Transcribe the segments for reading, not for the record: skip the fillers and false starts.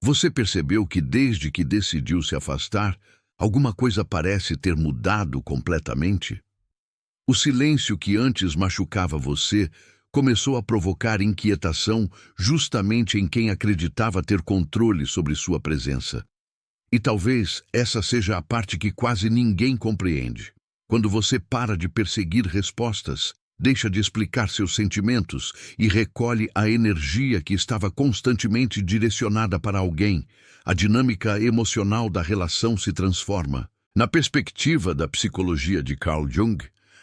Você percebeu que desde que decidiu se afastar, alguma coisa parece ter mudado completamente? O silêncio que antes machucava você começou a provocar inquietação justamente em quem acreditava ter controle sobre sua presença. E talvez essa seja a parte que quase ninguém compreende. Quando você para de perseguir respostas, deixa de explicar seus sentimentos e recolhe a energia que estava constantemente direcionada para alguém, a dinâmica emocional da relação se transforma. Na perspectiva da psicologia de Carl Jung,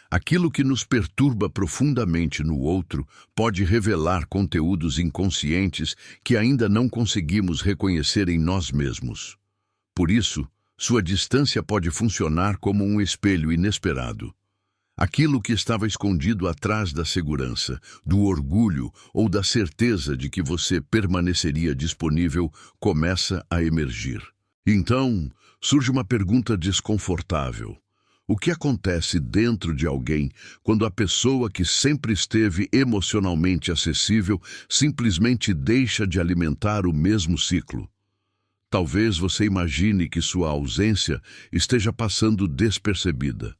aquilo que nos perturba profundamente no outro pode revelar conteúdos inconscientes que ainda não conseguimos reconhecer em nós mesmos. Por isso, sua distância pode funcionar como um espelho inesperado. Aquilo que estava escondido atrás da segurança, do orgulho ou da certeza de que você permaneceria disponível começa a emergir. Então, surge uma pergunta desconfortável. O que acontece dentro de alguém quando a pessoa que sempre esteve emocionalmente acessível simplesmente deixa de alimentar o mesmo ciclo? Talvez você imagine que sua ausência esteja passando despercebida.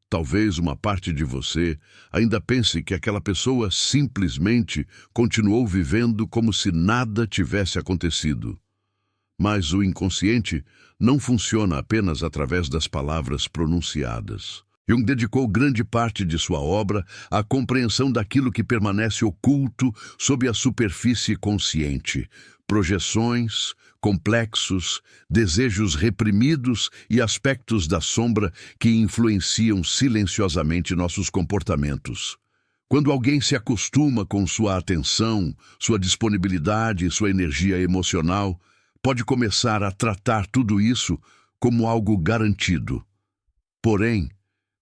Talvez uma parte de você ainda pense que aquela pessoa simplesmente continuou vivendo como se nada tivesse acontecido. Mas o inconsciente não funciona apenas através das palavras pronunciadas. Jung dedicou grande parte de sua obra à compreensão daquilo que permanece oculto sob a superfície consciente, projeções, complexos, desejos reprimidos e aspectos da sombra que influenciam silenciosamente nossos comportamentos. Quando alguém se acostuma com sua atenção, sua disponibilidade e sua energia emocional, pode começar a tratar tudo isso como algo garantido. Porém,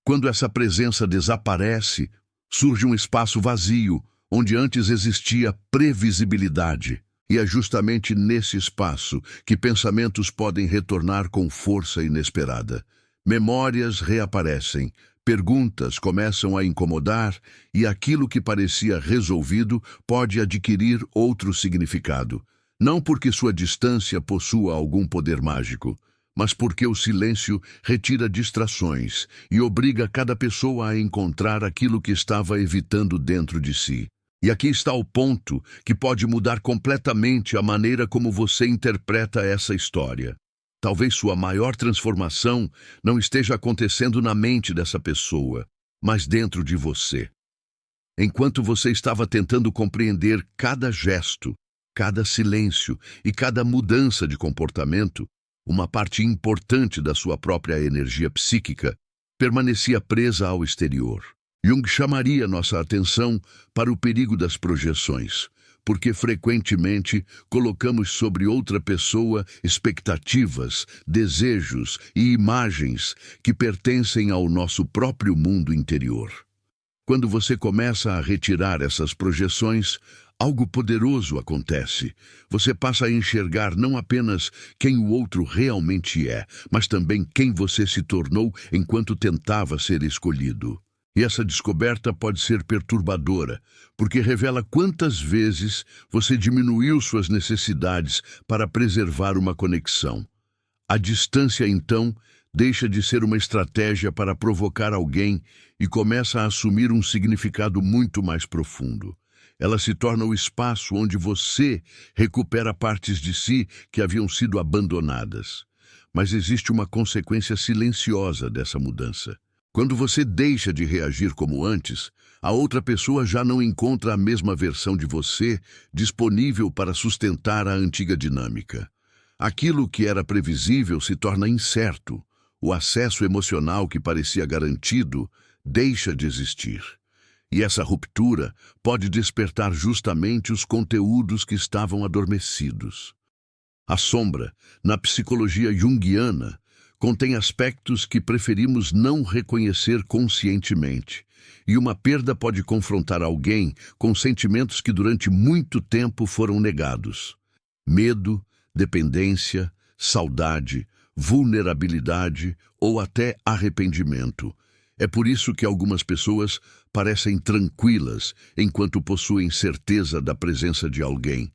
quando essa presença desaparece, surge um espaço vazio, onde antes existia previsibilidade. E é justamente nesse espaço que pensamentos podem retornar com força inesperada. Memórias reaparecem, perguntas começam a incomodar e aquilo que parecia resolvido pode adquirir outro significado. Não porque sua distância possua algum poder mágico, mas porque o silêncio retira distrações e obriga cada pessoa a encontrar aquilo que estava evitando dentro de si. E aqui está o ponto que pode mudar completamente a maneira como você interpreta essa história. Talvez sua maior transformação não esteja acontecendo na mente dessa pessoa, mas dentro de você. Enquanto você estava tentando compreender cada gesto, cada silêncio e cada mudança de comportamento, uma parte importante da sua própria energia psíquica permanecia presa ao exterior. Jung chamaria nossa atenção para o perigo das projeções, porque frequentemente colocamos sobre outra pessoa expectativas, desejos e imagens que pertencem ao nosso próprio mundo interior. Quando você começa a retirar essas projeções, algo poderoso acontece. Você passa a enxergar não apenas quem o outro realmente é, mas também quem você se tornou enquanto tentava ser escolhido. E essa descoberta pode ser perturbadora, porque revela quantas vezes você diminuiu suas necessidades para preservar uma conexão. A distância, então, deixa de ser uma estratégia para provocar alguém e começa a assumir um significado muito mais profundo. Ela se torna o espaço onde você recupera partes de si que haviam sido abandonadas. Mas existe uma consequência silenciosa dessa mudança. Quando você deixa de reagir como antes, a outra pessoa já não encontra a mesma versão de você disponível para sustentar a antiga dinâmica. Aquilo que era previsível se torna incerto. O acesso emocional que parecia garantido deixa de existir. E essa ruptura pode despertar justamente os conteúdos que estavam adormecidos. A sombra, na psicologia junguiana, contém aspectos que preferimos não reconhecer conscientemente. E uma perda pode confrontar alguém com sentimentos que durante muito tempo foram negados. Medo, dependência, saudade, vulnerabilidade ou até arrependimento. É por isso que algumas pessoas parecem tranquilas enquanto possuem certeza da presença de alguém.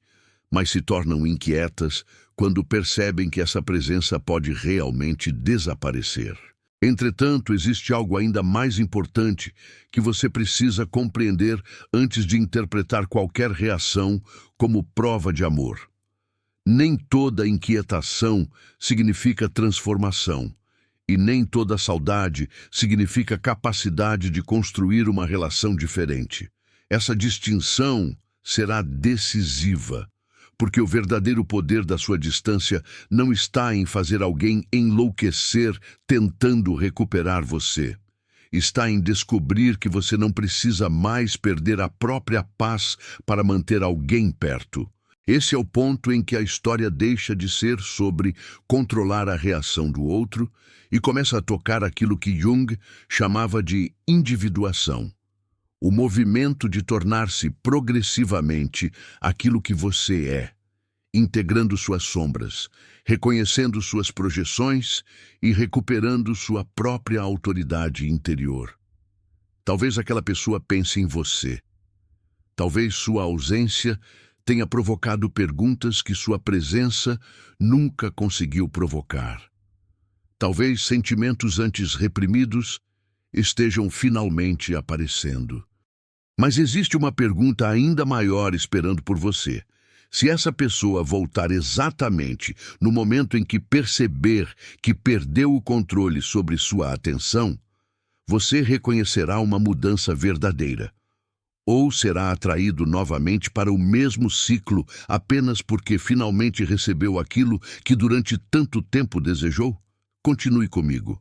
mas se tornam inquietas quando percebem que essa presença pode realmente desaparecer. Entretanto, existe algo ainda mais importante que você precisa compreender antes de interpretar qualquer reação como prova de amor. Nem toda inquietação significa transformação, e nem toda saudade significa capacidade de construir uma relação diferente. Essa distinção será decisiva, porque o verdadeiro poder da sua distância não está em fazer alguém enlouquecer tentando recuperar você. Está em descobrir que você não precisa mais perder a própria paz para manter alguém perto. Esse é o ponto em que a história deixa de ser sobre controlar a reação do outro e começa a tocar aquilo que Jung chamava de individuação. O movimento de tornar-se progressivamente aquilo que você é, integrando suas sombras, reconhecendo suas projeções e recuperando sua própria autoridade interior. Talvez aquela pessoa pense em você. Talvez sua ausência tenha provocado perguntas que sua presença nunca conseguiu provocar. Talvez sentimentos antes reprimidos estejam finalmente aparecendo. Mas existe uma pergunta ainda maior esperando por você. Se essa pessoa voltar exatamente no momento em que perceber que perdeu o controle sobre sua atenção, você reconhecerá uma mudança verdadeira. Ou será atraído novamente para o mesmo ciclo apenas porque finalmente recebeu aquilo que durante tanto tempo desejou? Continue comigo,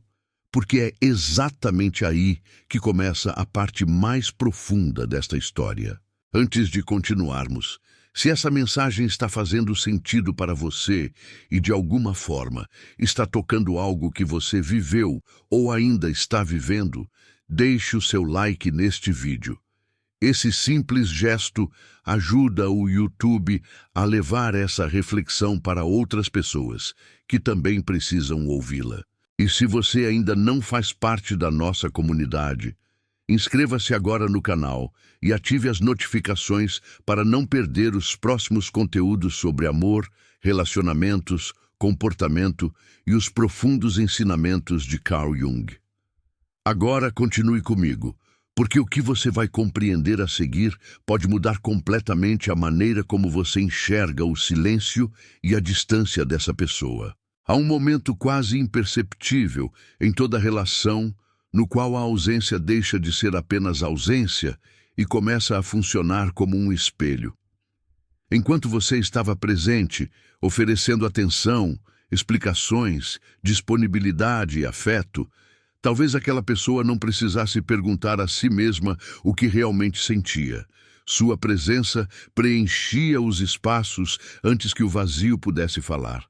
porque é exatamente aí que começa a parte mais profunda desta história. Antes de continuarmos, se essa mensagem está fazendo sentido para você e, de alguma forma, está tocando algo que você viveu ou ainda está vivendo, deixe o seu like neste vídeo. Esse simples gesto ajuda o YouTube a levar essa reflexão para outras pessoas que também precisam ouvi-la. E se você ainda não faz parte da nossa comunidade, inscreva-se agora no canal e ative as notificações para não perder os próximos conteúdos sobre amor, relacionamentos, comportamento e os profundos ensinamentos de Carl Jung. Agora continue comigo, porque o que você vai compreender a seguir pode mudar completamente a maneira como você enxerga o silêncio e a distância dessa pessoa. Há um momento quase imperceptível em toda relação no qual a ausência deixa de ser apenas ausência e começa a funcionar como um espelho. Enquanto você estava presente, oferecendo atenção, explicações, disponibilidade e afeto, talvez aquela pessoa não precisasse perguntar a si mesma o que realmente sentia. Sua presença preenchia os espaços antes que o vazio pudesse falar.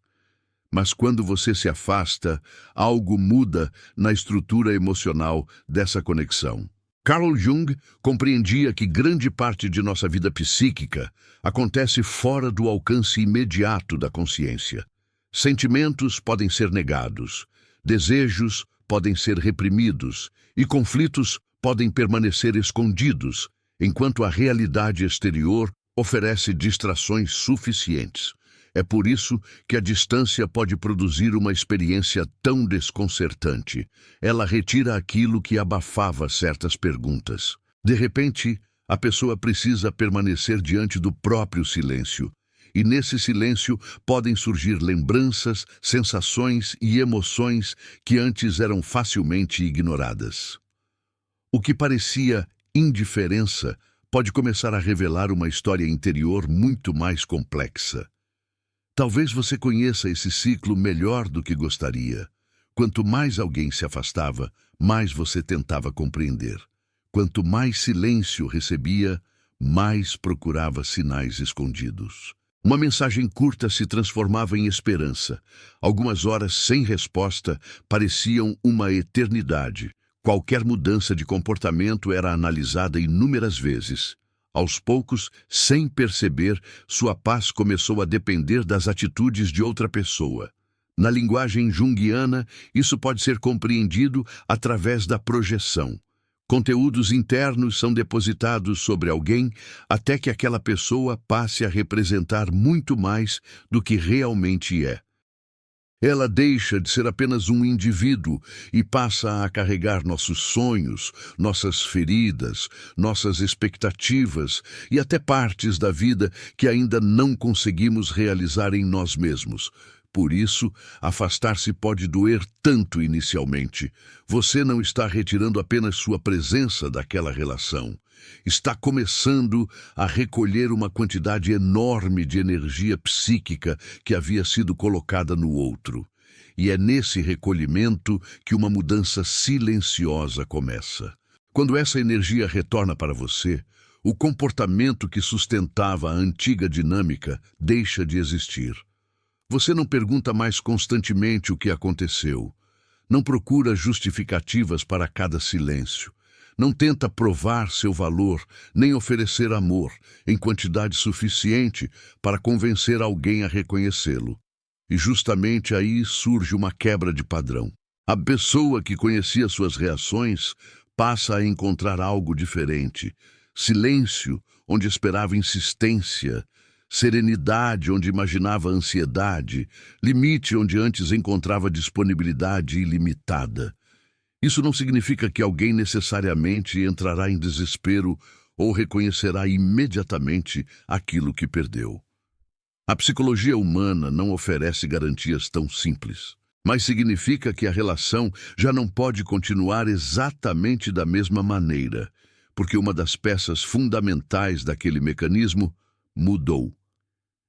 Mas quando você se afasta, algo muda na estrutura emocional dessa conexão. Carl Jung compreendia que grande parte de nossa vida psíquica acontece fora do alcance imediato da consciência. Sentimentos podem ser negados, desejos podem ser reprimidos e conflitos podem permanecer escondidos, enquanto a realidade exterior oferece distrações suficientes. É por isso que a distância pode produzir uma experiência tão desconcertante. Ela retira aquilo que abafava certas perguntas. De repente, a pessoa precisa permanecer diante do próprio silêncio. E nesse silêncio podem surgir lembranças, sensações e emoções que antes eram facilmente ignoradas. O que parecia indiferença pode começar a revelar uma história interior muito mais complexa. Talvez você conheça esse ciclo melhor do que gostaria. Quanto mais alguém se afastava, mais você tentava compreender. Quanto mais silêncio recebia, mais procurava sinais escondidos. Uma mensagem curta se transformava em esperança. Algumas horas sem resposta pareciam uma eternidade. Qualquer mudança de comportamento era analisada inúmeras vezes. Aos poucos, sem perceber, sua paz começou a depender das atitudes de outra pessoa. Na linguagem junguiana, isso pode ser compreendido através da projeção. Conteúdos internos são depositados sobre alguém até que aquela pessoa passe a representar muito mais do que realmente é. Ela deixa de ser apenas um indivíduo e passa a carregar nossos sonhos, nossas feridas, nossas expectativas e até partes da vida que ainda não conseguimos realizar em nós mesmos. Por isso, afastar-se pode doer tanto inicialmente. Você não está retirando apenas sua presença daquela relação. Está começando a recolher uma quantidade enorme de energia psíquica que havia sido colocada no outro. E é nesse recolhimento que uma mudança silenciosa começa. Quando essa energia retorna para você, o comportamento que sustentava a antiga dinâmica deixa de existir. Você não pergunta mais constantemente o que aconteceu. Não procura justificativas para cada silêncio. Não tenta provar seu valor, nem oferecer amor em quantidade suficiente para convencer alguém a reconhecê-lo. E justamente aí surge uma quebra de padrão. A pessoa que conhecia suas reações passa a encontrar algo diferente. Silêncio, onde esperava insistência. Serenidade, onde imaginava ansiedade. Limite, onde antes encontrava disponibilidade ilimitada. Isso não significa que alguém necessariamente entrará em desespero ou reconhecerá imediatamente aquilo que perdeu. A psicologia humana não oferece garantias tão simples, mas significa que a relação já não pode continuar exatamente da mesma maneira, porque uma das peças fundamentais daquele mecanismo mudou.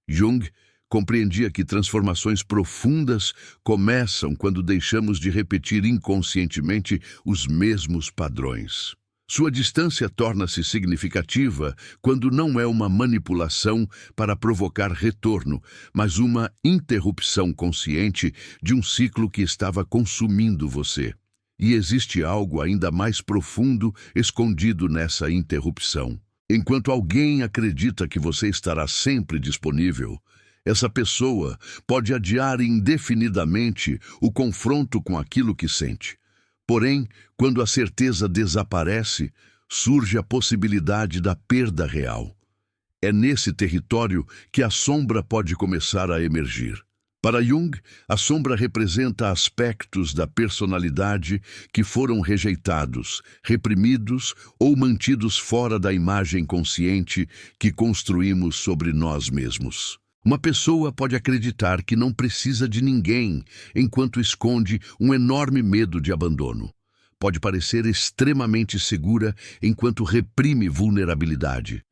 Jung compreendia que transformações profundas começam quando deixamos de repetir inconscientemente os mesmos padrões. Sua distância torna-se significativa quando não é uma manipulação para provocar retorno, mas uma interrupção consciente de um ciclo que estava consumindo você. E existe algo ainda mais profundo escondido nessa interrupção. Enquanto alguém acredita que você estará sempre disponível, essa pessoa pode adiar indefinidamente o confronto com aquilo que sente. Porém, quando a certeza desaparece, surge a possibilidade da perda real. É nesse território que a sombra pode começar a emergir. Para Jung, a sombra representa aspectos da personalidade que foram rejeitados, reprimidos ou mantidos fora da imagem consciente que construímos sobre nós mesmos. Uma pessoa pode acreditar que não precisa de ninguém enquanto esconde um enorme medo de abandono. Pode parecer extremamente segura enquanto reprime vulnerabilidade.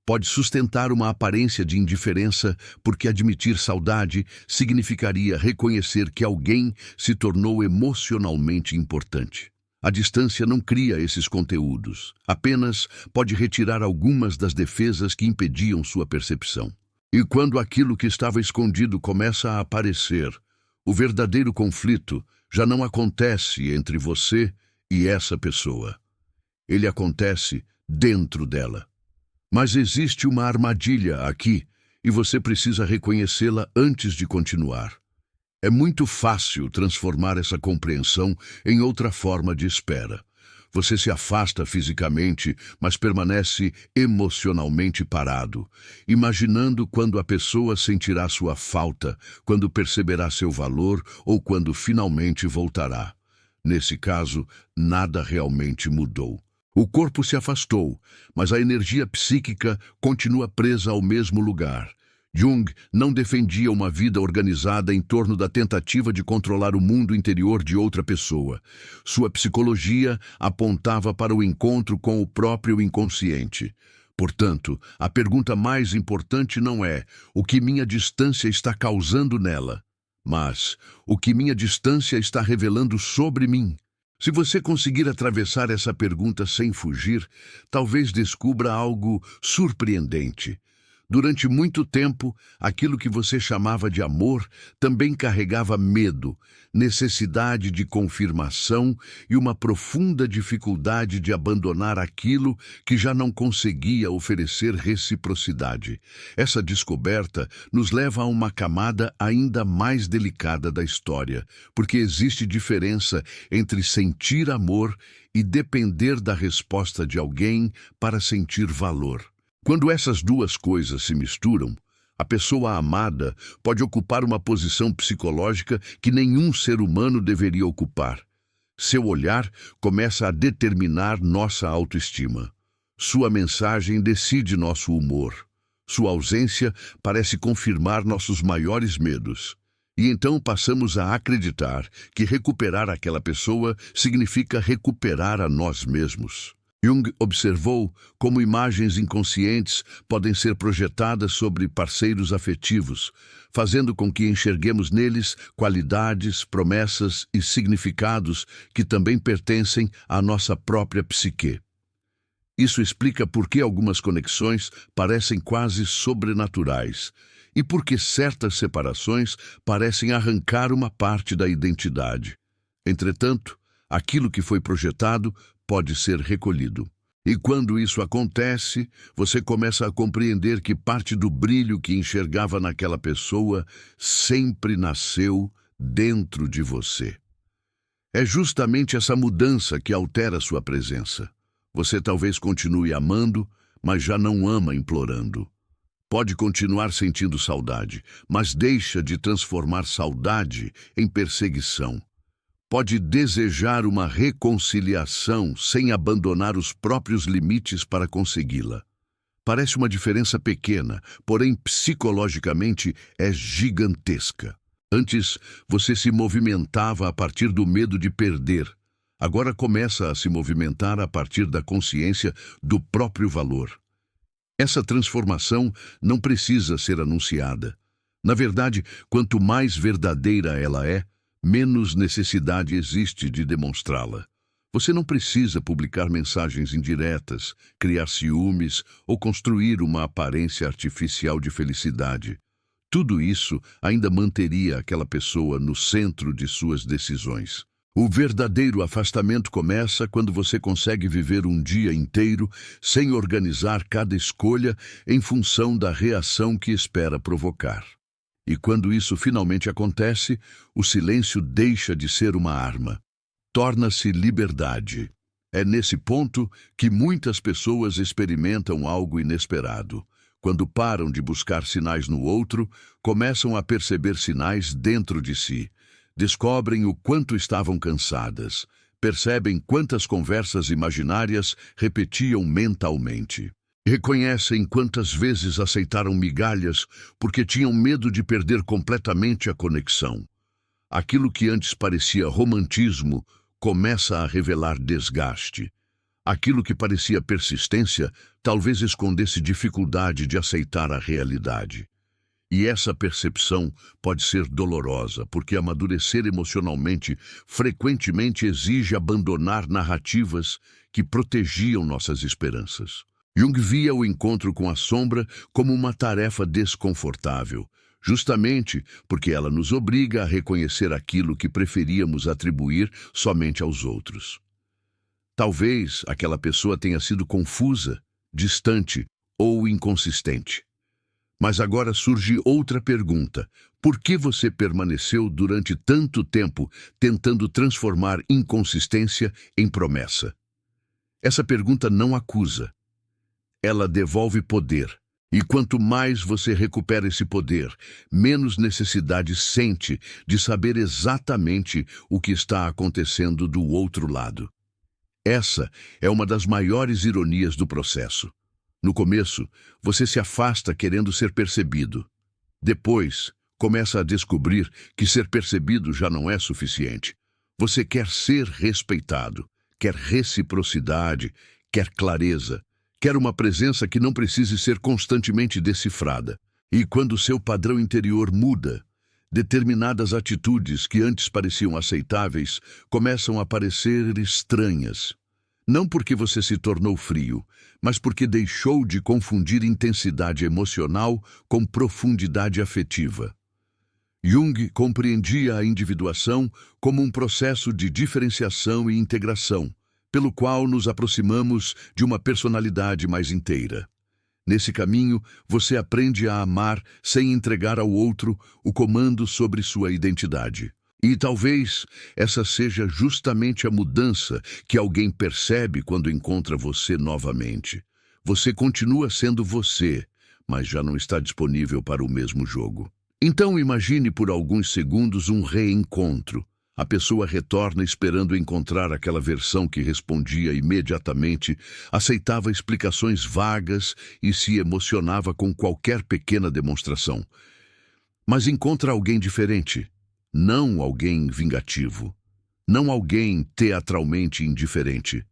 Pode sustentar uma aparência de indiferença porque admitir saudade significaria reconhecer que alguém se tornou emocionalmente importante. A distância não cria esses conteúdos, apenas pode retirar algumas das defesas que impediam sua percepção. E quando aquilo que estava escondido começa a aparecer, o verdadeiro conflito já não acontece entre você e essa pessoa. Ele acontece dentro dela. Mas existe uma armadilha aqui e você precisa reconhecê-la antes de continuar. É muito fácil transformar essa compreensão em outra forma de espera. Você se afasta fisicamente, mas permanece emocionalmente parado, imaginando quando a pessoa sentirá sua falta, quando perceberá seu valor ou quando finalmente voltará. Nesse caso, nada realmente mudou. O corpo se afastou, mas a energia psíquica continua presa ao mesmo lugar. Jung não defendia uma vida organizada em torno da tentativa de controlar o mundo interior de outra pessoa. Sua psicologia apontava para o encontro com o próprio inconsciente. Portanto, a pergunta mais importante não é o que minha distância está causando nela, mas o que minha distância está revelando sobre mim. Se você conseguir atravessar essa pergunta sem fugir, talvez descubra algo surpreendente. Durante muito tempo, aquilo que você chamava de amor também carregava medo, necessidade de confirmação e uma profunda dificuldade de abandonar aquilo que já não conseguia oferecer reciprocidade. Essa descoberta nos leva a uma camada ainda mais delicada da história, porque existe diferença entre sentir amor e depender da resposta de alguém para sentir valor. Quando essas duas coisas se misturam, a pessoa amada pode ocupar uma posição psicológica que nenhum ser humano deveria ocupar. Seu olhar começa a determinar nossa autoestima. Sua mensagem decide nosso humor. Sua ausência parece confirmar nossos maiores medos. E então passamos a acreditar que recuperar aquela pessoa significa recuperar a nós mesmos. Jung observou como imagens inconscientes podem ser projetadas sobre parceiros afetivos, fazendo com que enxerguemos neles qualidades, promessas e significados que também pertencem à nossa própria psique. Isso explica por que algumas conexões parecem quase sobrenaturais e por que certas separações parecem arrancar uma parte da identidade. Entretanto, aquilo que foi projetado pode ser recolhido. E quando isso acontece, você começa a compreender que parte do brilho que enxergava naquela pessoa sempre nasceu dentro de você. É justamente essa mudança que altera sua presença. Você talvez continue amando, mas já não ama implorando. Pode continuar sentindo saudade, mas deixa de transformar saudade em perseguição. Pode desejar uma reconciliação sem abandonar os próprios limites para consegui-la. Parece uma diferença pequena, porém psicologicamente é gigantesca. Antes, você se movimentava a partir do medo de perder. Agora começa a se movimentar a partir da consciência do próprio valor. Essa transformação não precisa ser anunciada. Na verdade, quanto mais verdadeira ela é, menos necessidade existe de demonstrá-la. Você não precisa publicar mensagens indiretas, criar ciúmes ou construir uma aparência artificial de felicidade. Tudo isso ainda manteria aquela pessoa no centro de suas decisões. O verdadeiro afastamento começa quando você consegue viver um dia inteiro sem organizar cada escolha em função da reação que espera provocar. E quando isso finalmente acontece, o silêncio deixa de ser uma arma. Torna-se liberdade. É nesse ponto que muitas pessoas experimentam algo inesperado. Quando param de buscar sinais no outro, começam a perceber sinais dentro de si. Descobrem o quanto estavam cansadas. Percebem quantas conversas imaginárias repetiam mentalmente. Reconhecem quantas vezes aceitaram migalhas porque tinham medo de perder completamente a conexão. Aquilo que antes parecia romantismo começa a revelar desgaste. Aquilo que parecia persistência talvez escondesse dificuldade de aceitar a realidade. E essa percepção pode ser dolorosa, porque amadurecer emocionalmente frequentemente exige abandonar narrativas que protegiam nossas esperanças. Jung via o encontro com a sombra como uma tarefa desconfortável, justamente porque ela nos obriga a reconhecer aquilo que preferíamos atribuir somente aos outros. Talvez aquela pessoa tenha sido confusa, distante ou inconsistente. Mas agora surge outra pergunta. Por que você permaneceu durante tanto tempo tentando transformar inconsistência em promessa? Essa pergunta não acusa. Ela devolve poder. E quanto mais você recupera esse poder, menos necessidade sente de saber exatamente o que está acontecendo do outro lado. Essa é uma das maiores ironias do processo. No começo, você se afasta querendo ser percebido. Depois, começa a descobrir que ser percebido já não é suficiente. Você quer ser respeitado, quer reciprocidade, quer clareza. Quer uma presença que não precise ser constantemente decifrada. E quando seu padrão interior muda, determinadas atitudes que antes pareciam aceitáveis começam a parecer estranhas. Não porque você se tornou frio, mas porque deixou de confundir intensidade emocional com profundidade afetiva. Jung compreendia a individuação como um processo de diferenciação e integração, pelo qual nos aproximamos de uma personalidade mais inteira. Nesse caminho, você aprende a amar sem entregar ao outro o comando sobre sua identidade. E talvez essa seja justamente a mudança que alguém percebe quando encontra você novamente. Você continua sendo você, mas já não está disponível para o mesmo jogo. Então imagine por alguns segundos um reencontro. A pessoa retorna esperando encontrar aquela versão que respondia imediatamente, aceitava explicações vagas e se emocionava com qualquer pequena demonstração. Mas encontra alguém diferente, não alguém vingativo, não alguém teatralmente indiferente,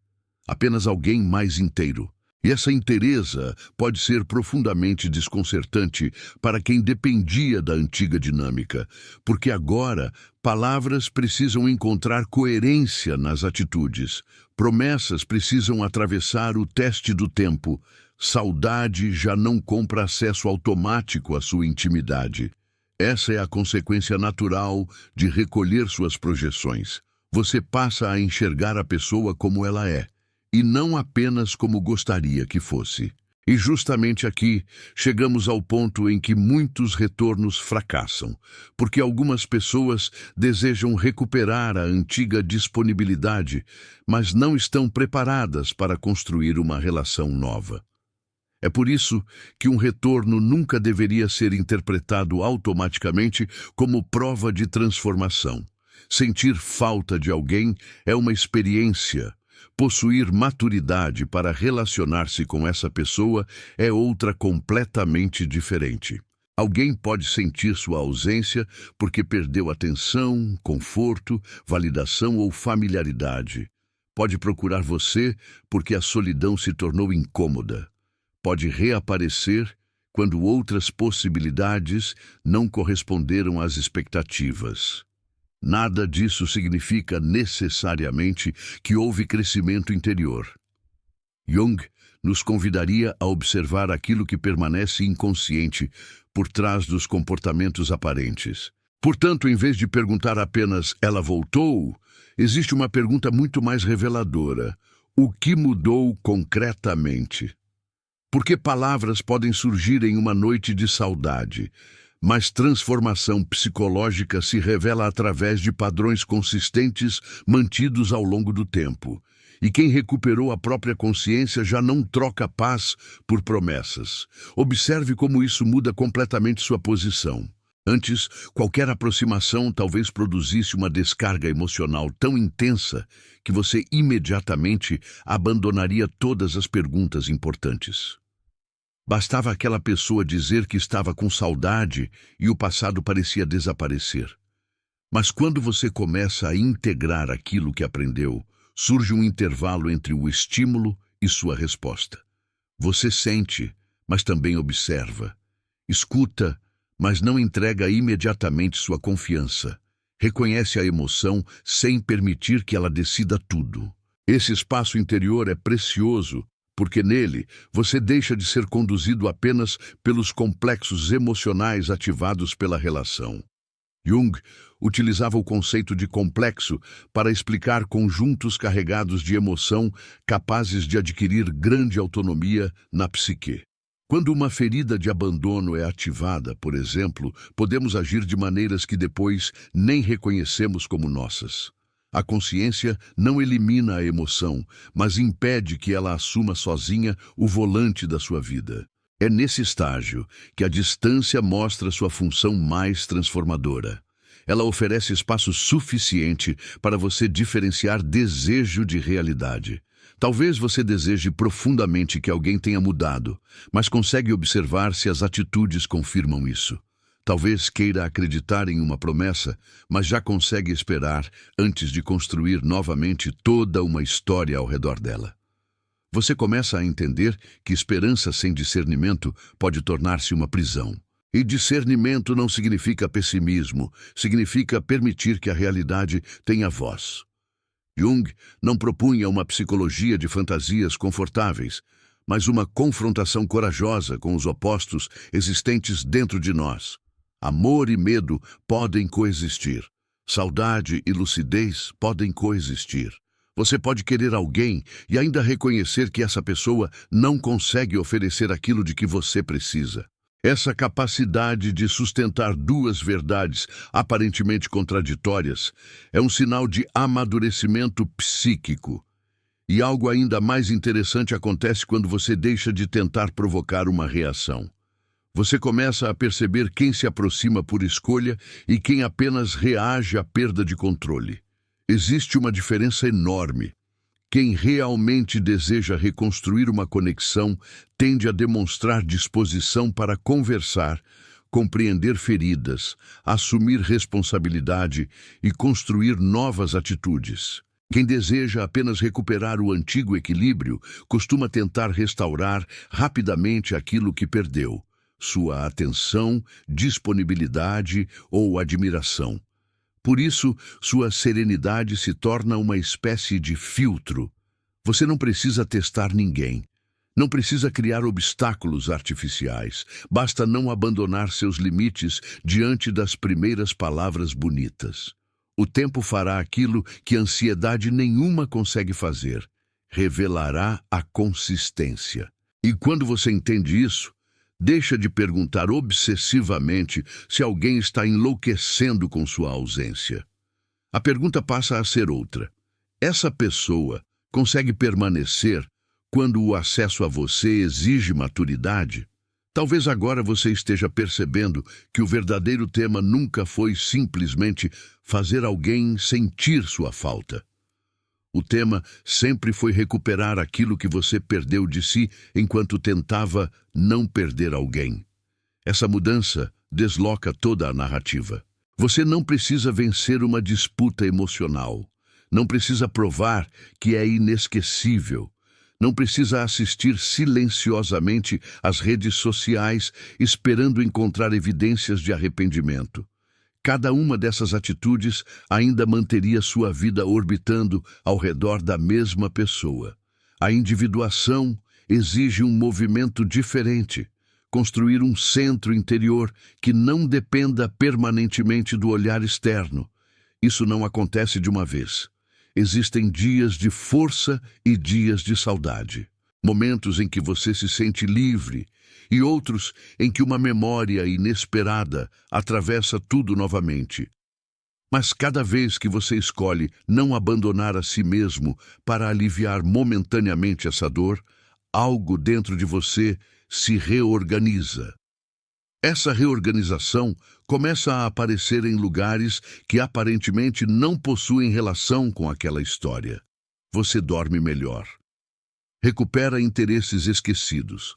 apenas alguém mais inteiro. E essa inteireza pode ser profundamente desconcertante para quem dependia da antiga dinâmica, porque agora palavras precisam encontrar coerência nas atitudes, promessas precisam atravessar o teste do tempo, saudade já não compra acesso automático à sua intimidade. Essa é a consequência natural de recolher suas projeções. Você passa a enxergar a pessoa como ela é, e não apenas como gostaria que fosse. E justamente aqui chegamos ao ponto em que muitos retornos fracassam, porque algumas pessoas desejam recuperar a antiga disponibilidade, mas não estão preparadas para construir uma relação nova. É por isso que um retorno nunca deveria ser interpretado automaticamente como prova de transformação. Sentir falta de alguém é uma experiência. Possuir maturidade para relacionar-se com essa pessoa é outra completamente diferente. Alguém pode sentir sua ausência porque perdeu atenção, conforto, validação ou familiaridade. Pode procurar você porque a solidão se tornou incômoda. Pode reaparecer quando outras possibilidades não corresponderam às expectativas. Nada disso significa necessariamente que houve crescimento interior. Jung nos convidaria a observar aquilo que permanece inconsciente por trás dos comportamentos aparentes. Portanto, em vez de perguntar apenas "ela voltou?", existe uma pergunta muito mais reveladora: o que mudou concretamente? Porque palavras podem surgir em uma noite de saudade, mas transformação psicológica se revela através de padrões consistentes mantidos ao longo do tempo. E quem recuperou a própria consciência já não troca paz por promessas. Observe como isso muda completamente sua posição. Antes, qualquer aproximação talvez produzisse uma descarga emocional tão intensa que você imediatamente abandonaria todas as perguntas importantes. Bastava aquela pessoa dizer que estava com saudade e o passado parecia desaparecer. Mas quando você começa a integrar aquilo que aprendeu, surge um intervalo entre o estímulo e sua resposta. Você sente, mas também observa. Escuta, mas não entrega imediatamente sua confiança. Reconhece a emoção sem permitir que ela decida tudo. Esse espaço interior é precioso, porque nele você deixa de ser conduzido apenas pelos complexos emocionais ativados pela relação. Jung utilizava o conceito de complexo para explicar conjuntos carregados de emoção capazes de adquirir grande autonomia na psique. Quando uma ferida de abandono é ativada, por exemplo, podemos agir de maneiras que depois nem reconhecemos como nossas. A consciência não elimina a emoção, mas impede que ela assuma sozinha o volante da sua vida. É nesse estágio que a distância mostra sua função mais transformadora. Ela oferece espaço suficiente para você diferenciar desejo de realidade. Talvez você deseje profundamente que alguém tenha mudado, mas consegue observar se as atitudes confirmam isso. Talvez queira acreditar em uma promessa, mas já consegue esperar antes de construir novamente toda uma história ao redor dela. Você começa a entender que esperança sem discernimento pode tornar-se uma prisão. E discernimento não significa pessimismo, significa permitir que a realidade tenha voz. Jung não propunha uma psicologia de fantasias confortáveis, mas uma confrontação corajosa com os opostos existentes dentro de nós. Amor e medo podem coexistir. Saudade e lucidez podem coexistir. Você pode querer alguém e ainda reconhecer que essa pessoa não consegue oferecer aquilo de que você precisa. Essa capacidade de sustentar duas verdades aparentemente contraditórias é um sinal de amadurecimento psíquico. E algo ainda mais interessante acontece quando você deixa de tentar provocar uma reação. Você começa a perceber quem se aproxima por escolha e quem apenas reage à perda de controle. Existe uma diferença enorme. Quem realmente deseja reconstruir uma conexão tende a demonstrar disposição para conversar, compreender feridas, assumir responsabilidade e construir novas atitudes. Quem deseja apenas recuperar o antigo equilíbrio costuma tentar restaurar rapidamente aquilo que perdeu: sua atenção, disponibilidade ou admiração. Por isso, sua serenidade se torna uma espécie de filtro. Você não precisa testar ninguém. Não precisa criar obstáculos artificiais. Basta não abandonar seus limites diante das primeiras palavras bonitas. O tempo fará aquilo que ansiedade nenhuma consegue fazer. Revelará a consistência. E quando você entende isso, deixa de perguntar obsessivamente se alguém está enlouquecendo com sua ausência. A pergunta passa a ser outra. Essa pessoa consegue permanecer quando o acesso a você exige maturidade? Talvez agora você esteja percebendo que o verdadeiro tema nunca foi simplesmente fazer alguém sentir sua falta. O tema sempre foi recuperar aquilo que você perdeu de si enquanto tentava não perder alguém. Essa mudança desloca toda a narrativa. Você não precisa vencer uma disputa emocional. Não precisa provar que é inesquecível. Não precisa assistir silenciosamente às redes sociais esperando encontrar evidências de arrependimento. Cada uma dessas atitudes ainda manteria sua vida orbitando ao redor da mesma pessoa. A individuação exige um movimento diferente, construir um centro interior que não dependa permanentemente do olhar externo. Isso não acontece de uma vez. Existem dias de força e dias de saudade. Momentos em que você se sente livre e outros em que uma memória inesperada atravessa tudo novamente. Mas cada vez que você escolhe não abandonar a si mesmo para aliviar momentaneamente essa dor, algo dentro de você se reorganiza. Essa reorganização começa a aparecer em lugares que aparentemente não possuem relação com aquela história. Você dorme melhor. Recupera interesses esquecidos.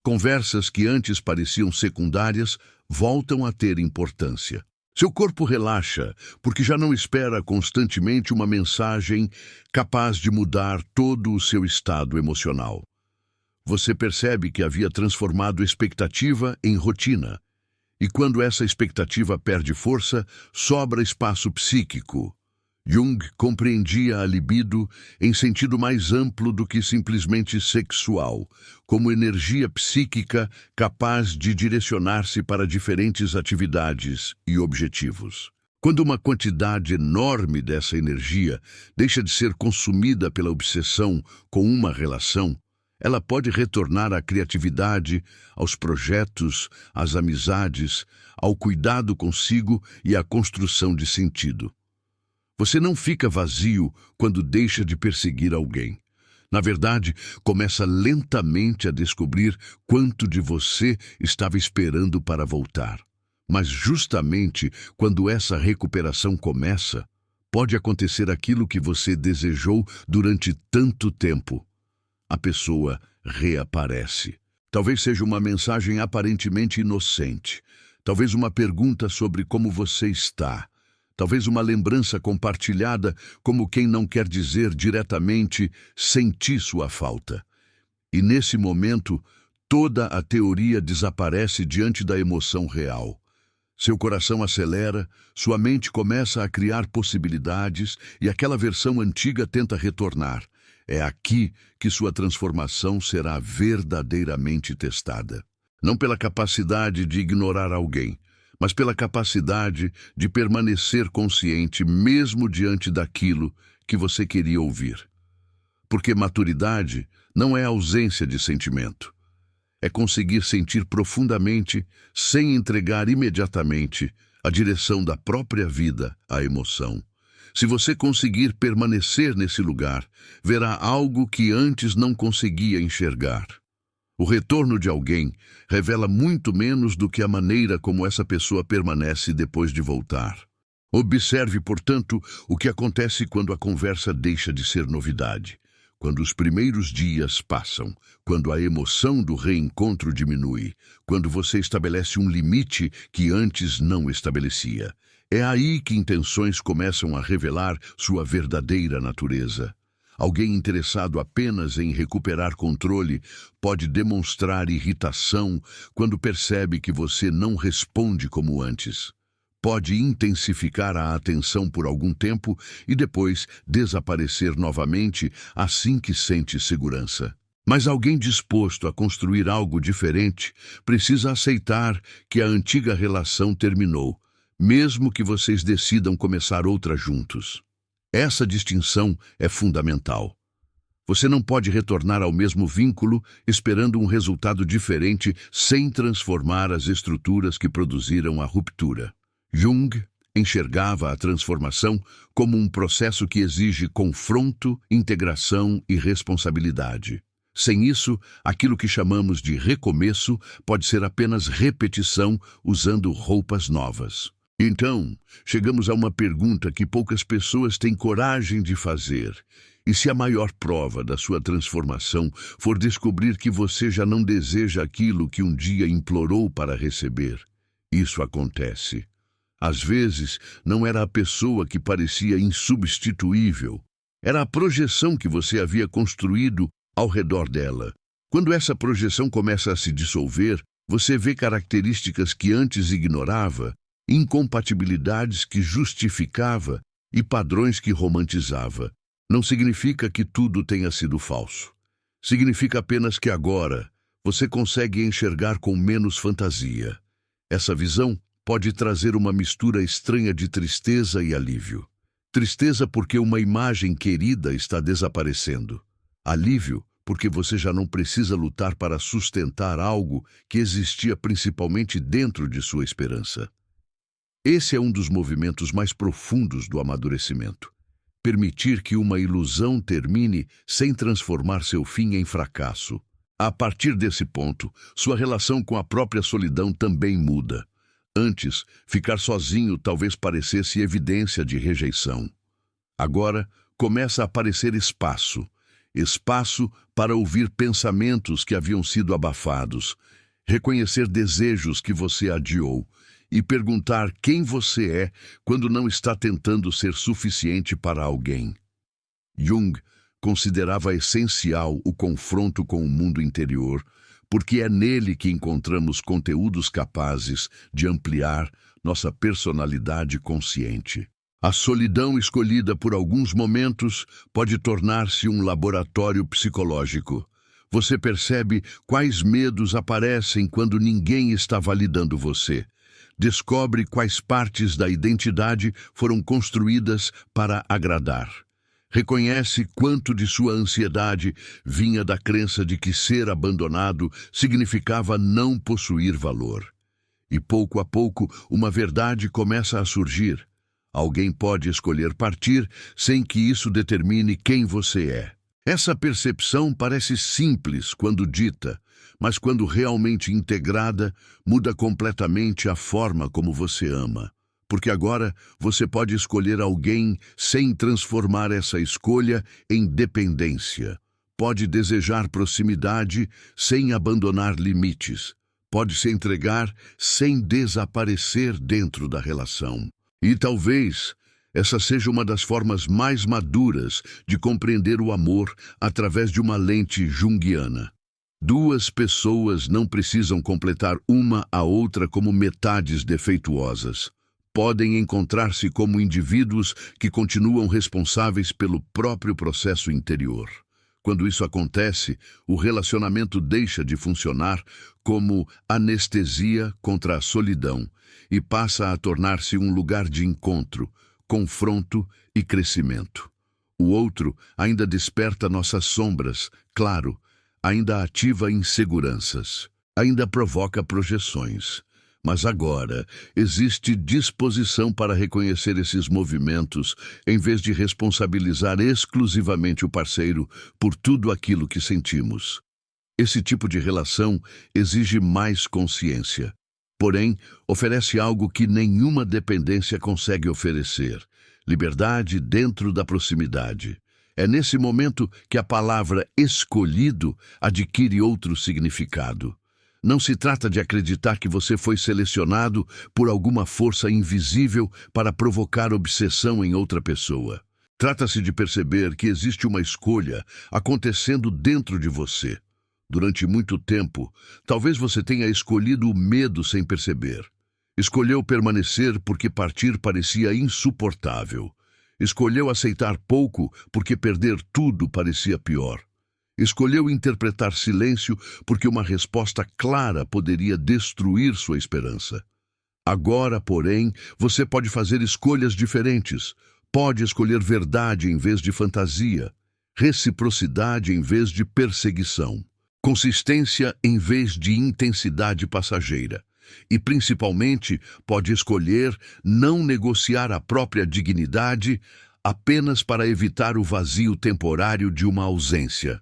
Conversas que antes pareciam secundárias voltam a ter importância. Seu corpo relaxa, porque já não espera constantemente uma mensagem capaz de mudar todo o seu estado emocional. Você percebe que havia transformado expectativa em rotina. E quando essa expectativa perde força, sobra espaço psíquico. Jung compreendia a libido em sentido mais amplo do que simplesmente sexual, como energia psíquica capaz de direcionar-se para diferentes atividades e objetivos. Quando uma quantidade enorme dessa energia deixa de ser consumida pela obsessão com uma relação, ela pode retornar à criatividade, aos projetos, às amizades, ao cuidado consigo e à construção de sentido. Você não fica vazio quando deixa de perseguir alguém. Na verdade, começa lentamente a descobrir quanto de você estava esperando para voltar. Mas justamente quando essa recuperação começa, pode acontecer aquilo que você desejou durante tanto tempo. A pessoa reaparece. Talvez seja uma mensagem aparentemente inocente. Talvez uma pergunta sobre como você está. Talvez uma lembrança compartilhada como quem não quer dizer diretamente "senti sua falta". E nesse momento, toda a teoria desaparece diante da emoção real. Seu coração acelera, sua mente começa a criar possibilidades e aquela versão antiga tenta retornar. É aqui que sua transformação será verdadeiramente testada. Não pela capacidade de ignorar alguém, mas pela capacidade de permanecer consciente mesmo diante daquilo que você queria ouvir. Porque maturidade não é ausência de sentimento. É conseguir sentir profundamente, sem entregar imediatamente a direção da própria vida à emoção. Se você conseguir permanecer nesse lugar, verá algo que antes não conseguia enxergar. O retorno de alguém revela muito menos do que a maneira como essa pessoa permanece depois de voltar. Observe, portanto, o que acontece quando a conversa deixa de ser novidade. Quando os primeiros dias passam, quando a emoção do reencontro diminui, quando você estabelece um limite que antes não estabelecia. É aí que intenções começam a revelar sua verdadeira natureza. Alguém interessado apenas em recuperar controle pode demonstrar irritação quando percebe que você não responde como antes. Pode intensificar a atenção por algum tempo e depois desaparecer novamente assim que sente segurança. Mas alguém disposto a construir algo diferente precisa aceitar que a antiga relação terminou, mesmo que vocês decidam começar outra juntos. Essa distinção é fundamental. Você não pode retornar ao mesmo vínculo esperando um resultado diferente sem transformar as estruturas que produziram a ruptura. Jung enxergava a transformação como um processo que exige confronto, integração e responsabilidade. Sem isso, aquilo que chamamos de recomeço pode ser apenas repetição usando roupas novas. Então, chegamos a uma pergunta que poucas pessoas têm coragem de fazer. E se a maior prova da sua transformação for descobrir que você já não deseja aquilo que um dia implorou para receber? Isso acontece. Às vezes, não era a pessoa que parecia insubstituível. Era a projeção que você havia construído ao redor dela. Quando essa projeção começa a se dissolver, você vê características que antes ignorava, incompatibilidades que justificava e padrões que romantizava. Não significa que tudo tenha sido falso. Significa apenas que agora você consegue enxergar com menos fantasia. Essa visão pode trazer uma mistura estranha de tristeza e alívio. Tristeza porque uma imagem querida está desaparecendo. Alívio porque você já não precisa lutar para sustentar algo que existia principalmente dentro de sua esperança. Esse é um dos movimentos mais profundos do amadurecimento. Permitir que uma ilusão termine sem transformar seu fim em fracasso. A partir desse ponto, sua relação com a própria solidão também muda. Antes, ficar sozinho talvez parecesse evidência de rejeição. Agora, começa a aparecer espaço. Espaço para ouvir pensamentos que haviam sido abafados, reconhecer desejos que você adiou e perguntar quem você é quando não está tentando ser suficiente para alguém. Jung considerava essencial o confronto com o mundo interior, porque é nele que encontramos conteúdos capazes de ampliar nossa personalidade consciente. A solidão escolhida por alguns momentos pode tornar-se um laboratório psicológico. Você percebe quais medos aparecem quando ninguém está validando você. Descobre quais partes da identidade foram construídas para agradar. Reconhece quanto de sua ansiedade vinha da crença de que ser abandonado significava não possuir valor. E pouco a pouco, uma verdade começa a surgir. Alguém pode escolher partir sem que isso determine quem você é. Essa percepção parece simples quando dita, mas quando realmente integrada, muda completamente a forma como você ama. Porque agora você pode escolher alguém sem transformar essa escolha em dependência. Pode desejar proximidade sem abandonar limites. Pode se entregar sem desaparecer dentro da relação. E talvez essa seja uma das formas mais maduras de compreender o amor através de uma lente junguiana. Duas pessoas não precisam completar uma a outra como metades defeituosas. Podem encontrar-se como indivíduos que continuam responsáveis pelo próprio processo interior. Quando isso acontece, o relacionamento deixa de funcionar como anestesia contra a solidão e passa a tornar-se um lugar de encontro, confronto e crescimento. O outro ainda desperta nossas sombras, claro, ainda ativa inseguranças, ainda provoca projeções. Mas agora existe disposição para reconhecer esses movimentos em vez de responsabilizar exclusivamente o parceiro por tudo aquilo que sentimos. Esse tipo de relação exige mais consciência, porém oferece algo que nenhuma dependência consegue oferecer: liberdade dentro da proximidade. É nesse momento que a palavra escolhido adquire outro significado. Não se trata de acreditar que você foi selecionado por alguma força invisível para provocar obsessão em outra pessoa. Trata-se de perceber que existe uma escolha acontecendo dentro de você. Durante muito tempo, talvez você tenha escolhido o medo sem perceber. Escolheu permanecer porque partir parecia insuportável. Escolheu aceitar pouco porque perder tudo parecia pior. Escolheu interpretar silêncio porque uma resposta clara poderia destruir sua esperança. Agora, porém, você pode fazer escolhas diferentes. Pode escolher verdade em vez de fantasia, reciprocidade em vez de perseguição, consistência em vez de intensidade passageira. E, principalmente, pode escolher não negociar a própria dignidade apenas para evitar o vazio temporário de uma ausência.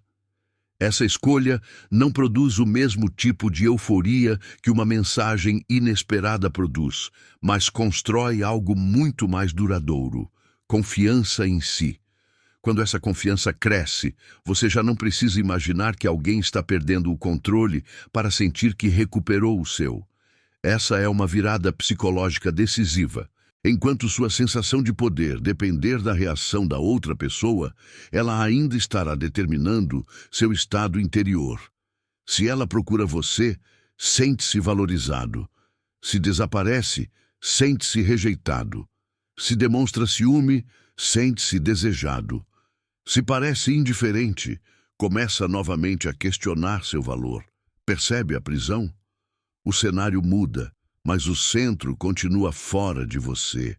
Essa escolha não produz o mesmo tipo de euforia que uma mensagem inesperada produz, mas constrói algo muito mais duradouro: confiança em si. Quando essa confiança cresce, você já não precisa imaginar que alguém está perdendo o controle para sentir que recuperou o seu. Essa é uma virada psicológica decisiva. Enquanto sua sensação de poder depender da reação da outra pessoa, ela ainda estará determinando seu estado interior. Se ela procura você, sente-se valorizado. Se desaparece, sente-se rejeitado. Se demonstra ciúme, sente-se desejado. Se parece indiferente, começa novamente a questionar seu valor. Percebe a prisão? O cenário muda, mas o centro continua fora de você.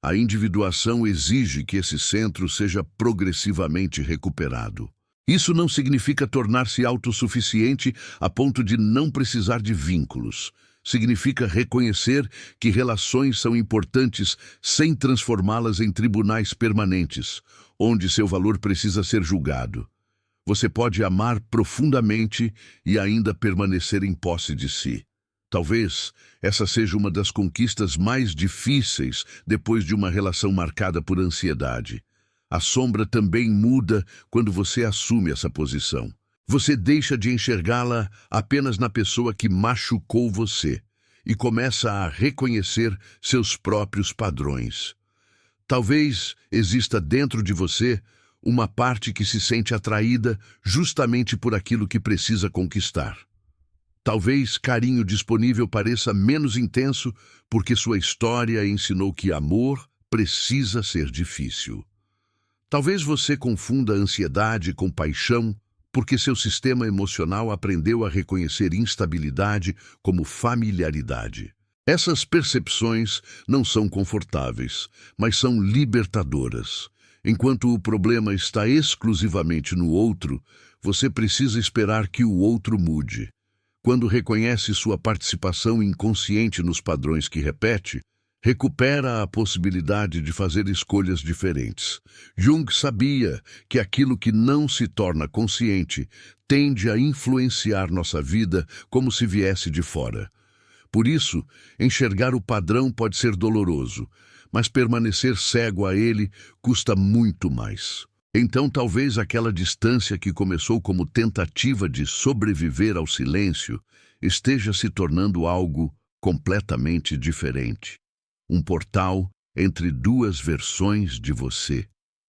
A individuação exige que esse centro seja progressivamente recuperado. Isso não significa tornar-se autossuficiente a ponto de não precisar de vínculos. Significa reconhecer que relações são importantes sem transformá-las em tribunais permanentes, onde seu valor precisa ser julgado. Você pode amar profundamente e ainda permanecer em posse de si. Talvez essa seja uma das conquistas mais difíceis depois de uma relação marcada por ansiedade. A sombra também muda quando você assume essa posição. Você deixa de enxergá-la apenas na pessoa que machucou você e começa a reconhecer seus próprios padrões. Talvez exista dentro de você uma parte que se sente atraída justamente por aquilo que precisa conquistar. Talvez carinho disponível pareça menos intenso porque sua história ensinou que amor precisa ser difícil. Talvez você confunda ansiedade com paixão porque seu sistema emocional aprendeu a reconhecer instabilidade como familiaridade. Essas percepções não são confortáveis, mas são libertadoras. Enquanto o problema está exclusivamente no outro, você precisa esperar que o outro mude. Quando reconhece sua participação inconsciente nos padrões que repete, recupera a possibilidade de fazer escolhas diferentes. Jung sabia que aquilo que não se torna consciente tende a influenciar nossa vida como se viesse de fora. Por isso, enxergar o padrão pode ser doloroso, mas permanecer cego a ele custa muito mais. Então, talvez aquela distância que começou como tentativa de sobreviver ao silêncio esteja se tornando algo completamente diferente. Um portal entre duas versões de você.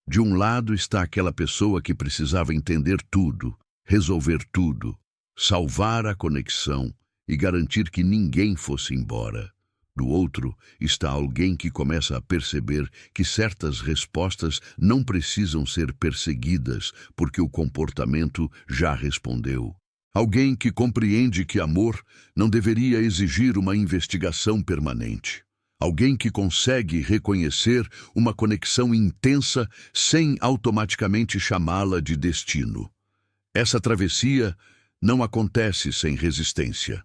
De um lado está aquela pessoa que precisava entender tudo, resolver tudo. salvar a conexão e garantir que ninguém fosse embora. Do outro, está alguém que começa a perceber que certas respostas não precisam ser perseguidas porque o comportamento já respondeu. Alguém que compreende que amor não deveria exigir uma investigação permanente. Alguém que consegue reconhecer uma conexão intensa sem automaticamente chamá-la de destino. Essa travessia não acontece sem resistência.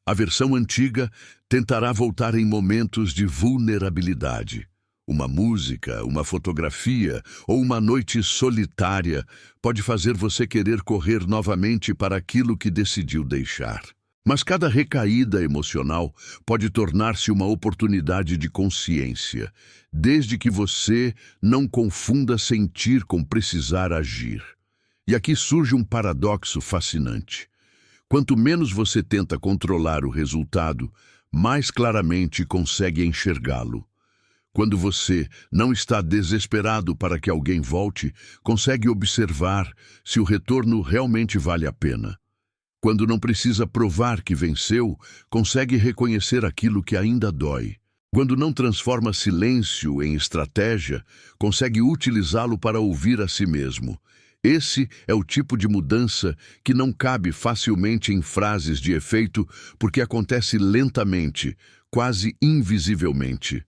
A versão antiga tentará voltar em momentos de vulnerabilidade. Uma música, uma fotografia ou uma noite solitária pode fazer você querer correr novamente para aquilo que decidiu deixar. Mas cada recaída emocional pode tornar-se uma oportunidade de consciência, desde que você não confunda sentir com precisar agir. E aqui surge um paradoxo fascinante. Quanto menos você tenta controlar o resultado, mais claramente consegue enxergá-lo. Quando você não está desesperado para que alguém volte, consegue observar se o retorno realmente vale a pena. Quando não precisa provar que venceu, consegue reconhecer aquilo que ainda dói. Quando não transforma silêncio em estratégia, consegue utilizá-lo para ouvir a si mesmo. Esse é o tipo de mudança que não cabe facilmente em frases de efeito porque acontece lentamente, quase invisivelmente.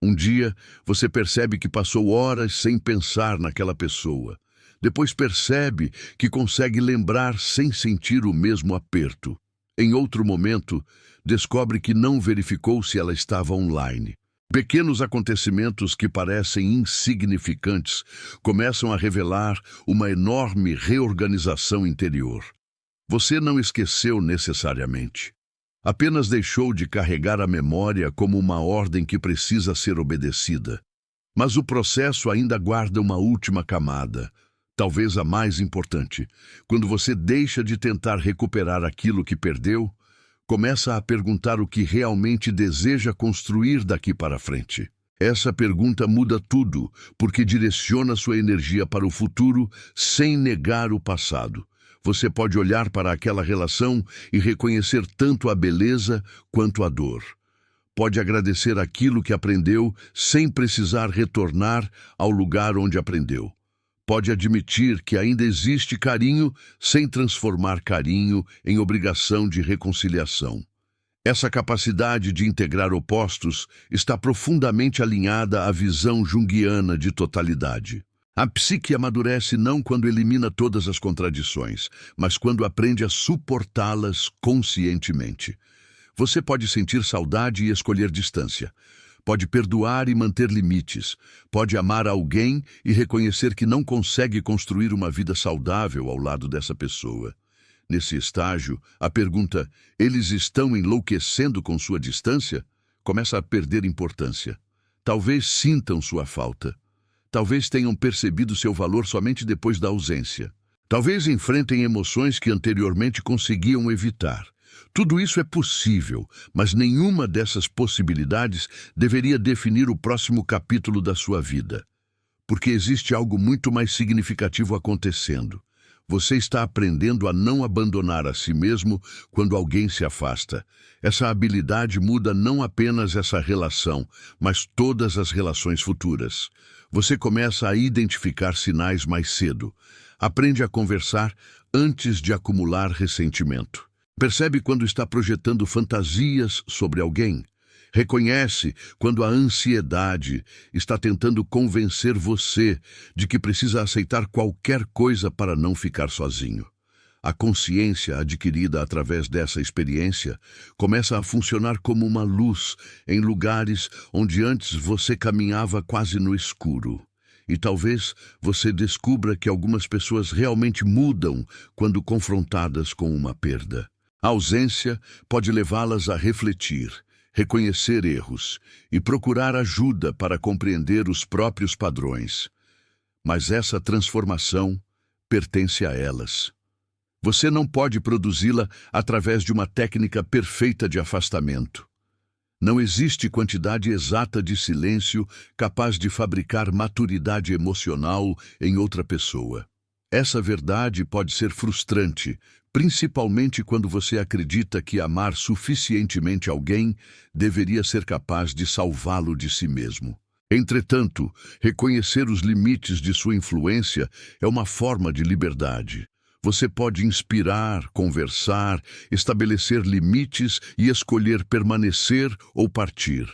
Um dia, você percebe que passou horas sem pensar naquela pessoa. Depois percebe que consegue lembrar sem sentir o mesmo aperto. Em outro momento, descobre que não verificou se ela estava online. Pequenos acontecimentos que parecem insignificantes começam a revelar uma enorme reorganização interior. Você não esqueceu necessariamente. Apenas deixou de carregar a memória como uma ordem que precisa ser obedecida. Mas o processo ainda guarda uma última camada, talvez a mais importante. Quando você deixa de tentar recuperar aquilo que perdeu, começa a perguntar o que realmente deseja construir daqui para frente. Essa pergunta muda tudo, porque direciona sua energia para o futuro sem negar o passado. Você pode olhar para aquela relação e reconhecer tanto a beleza quanto a dor. Pode agradecer aquilo que aprendeu sem precisar retornar ao lugar onde aprendeu. Pode admitir que ainda existe carinho sem transformar carinho em obrigação de reconciliação. Essa capacidade de integrar opostos está profundamente alinhada à visão junguiana de totalidade. A psique amadurece não quando elimina todas as contradições, mas quando aprende a suportá-las conscientemente. Você pode sentir saudade e escolher distância. Pode perdoar e manter limites. Pode amar alguém e reconhecer que não consegue construir uma vida saudável ao lado dessa pessoa. Nesse estágio, a pergunta, eles estão enlouquecendo com sua distância? Começa a perder importância. Talvez sintam sua falta. Talvez tenham percebido seu valor somente depois da ausência. Talvez enfrentem emoções que anteriormente conseguiam evitar. Tudo isso é possível, mas nenhuma dessas possibilidades deveria definir o próximo capítulo da sua vida. Porque existe algo muito mais significativo acontecendo. Você está aprendendo a não abandonar a si mesmo quando alguém se afasta. Essa habilidade muda não apenas essa relação, mas todas as relações futuras. Você começa a identificar sinais mais cedo. Aprende a conversar antes de acumular ressentimento. Percebe quando está projetando fantasias sobre alguém. Reconhece quando a ansiedade está tentando convencer você de que precisa aceitar qualquer coisa para não ficar sozinho. A consciência adquirida através dessa experiência começa a funcionar como uma luz em lugares onde antes você caminhava quase no escuro. E talvez você descubra que algumas pessoas realmente mudam quando confrontadas com uma perda. A ausência pode levá-las a refletir, reconhecer erros e procurar ajuda para compreender os próprios padrões. Mas essa transformação pertence a elas. Você não pode produzi-la através de uma técnica perfeita de afastamento. Não existe quantidade exata de silêncio capaz de fabricar maturidade emocional em outra pessoa. Essa verdade pode ser frustrante, principalmente quando você acredita que amar suficientemente alguém deveria ser capaz de salvá-lo de si mesmo. Entretanto, reconhecer os limites de sua influência é uma forma de liberdade. Você pode inspirar, conversar, estabelecer limites e escolher permanecer ou partir.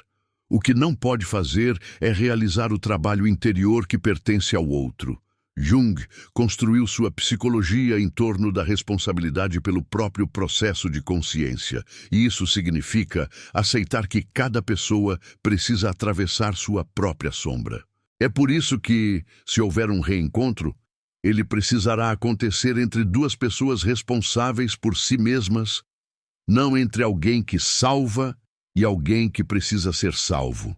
O que não pode fazer é realizar o trabalho interior que pertence ao outro. Jung construiu sua psicologia em torno da responsabilidade pelo próprio processo de consciência, e isso significa aceitar que cada pessoa precisa atravessar sua própria sombra. É por isso que, se houver um reencontro, ele precisará acontecer entre duas pessoas responsáveis por si mesmas, não entre alguém que salva e alguém que precisa ser salvo.